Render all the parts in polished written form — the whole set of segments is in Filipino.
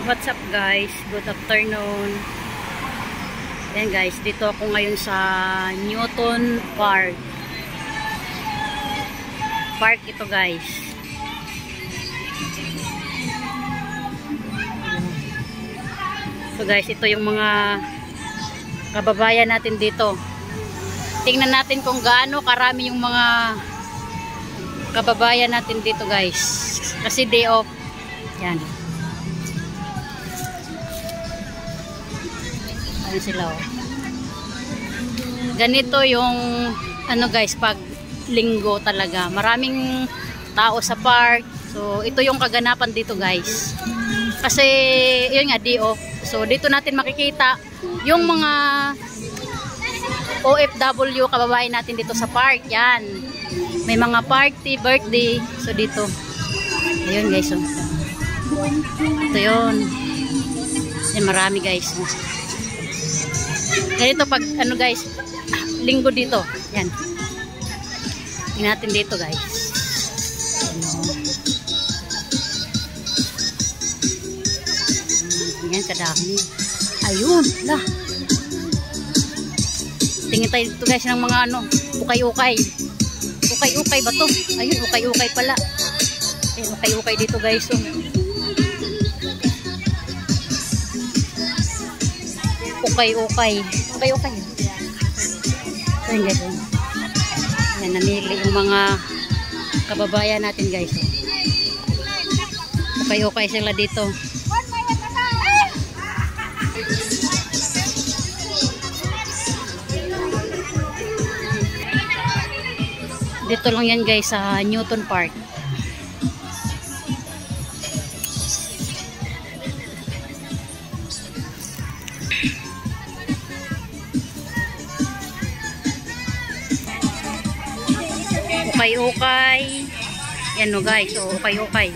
What's up guys? Good afternoon. Ayan guys, dito ako ngayon sa Newton Park. Park ito guys. So guys, ito yung mga kababayan natin dito. Tingnan natin kung gaano karami yung mga kababayan natin dito guys. Kasi day off. Yan. Ayan sila oh. Ganito yung ano guys, pag linggo talaga. Maraming tao sa park. So ito yung kaganapan dito guys. Kasi yun nga, day off. So dito natin makikita yung mga OFW kababayan natin dito sa park. Yan. May mga party, birthday. So dito. Ayun guys. So. Ito yun. Yan, marami guys. Ganito pag ano guys, linggo dito. Yan. Tingnan natin dito guys. Ano. Yan kadami. Ayun. Lah. Tingin tayo dito guys ng mga ano, ukay-ukay. Ukay-ukay ba to? Ayun, ukay-ukay pala. Ayun, ukay-ukay dito guys. So. Ukay-ukay. Ukay-ukay. Ayun guys. Ayan, namili yung mga kababayan natin guys. Ukay-ukay sila dito. Dito lang yan guys sa Newton Park. Ukay-ukay. Yan o guys, so ukay-ukay.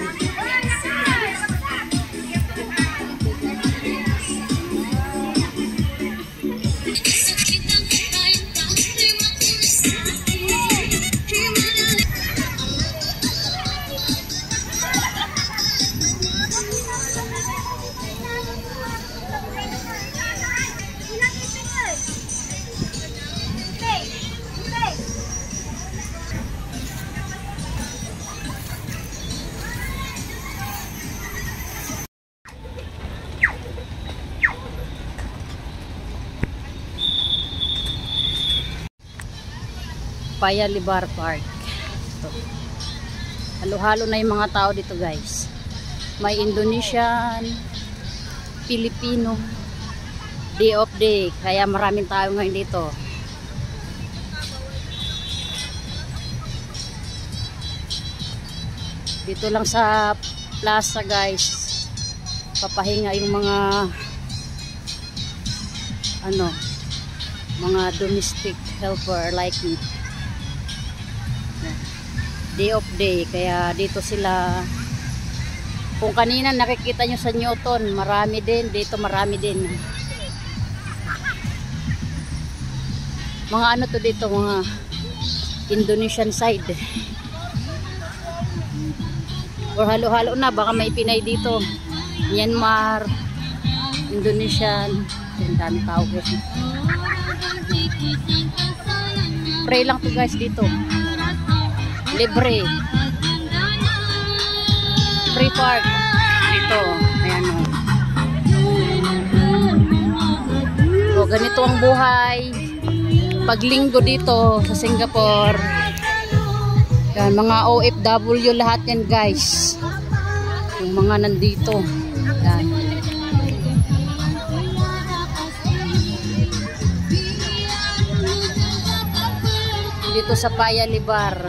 Paya Libar Park. Halo-halo na yung mga tao dito guys. May Indonesian, Filipino. Day of day. Kaya maraming tao ngayon dito. Dito lang sa plaza guys. Papahinga yung mga ano, mga domestic helper like me. Day of day, kaya dito sila. Kung kanina nakikita nyo sa Newton, marami din, dito marami din. Mga ano to dito, mga Indonesian side. Or halo-halo na, baka may Pinay dito. Myanmar, Indonesian, ang dami tao guys. Pray lang to guys dito. Libre. Free park. Dito. Ayan o. So, ganito ang buhay. Paglinggo dito sa Singapore. Yan, mga OFW lahat yan guys. Yung mga nandito. Yan. Dito sa Paya Libar.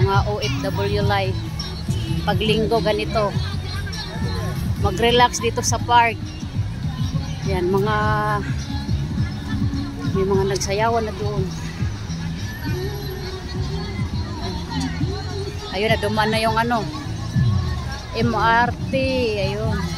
Mga OFW life. Paglinggo ganito. Mag-relax dito sa park. Yan, mga may mga nagsayawan na doon. Ayun na, dumaan na yung ano, MRT. Ayun.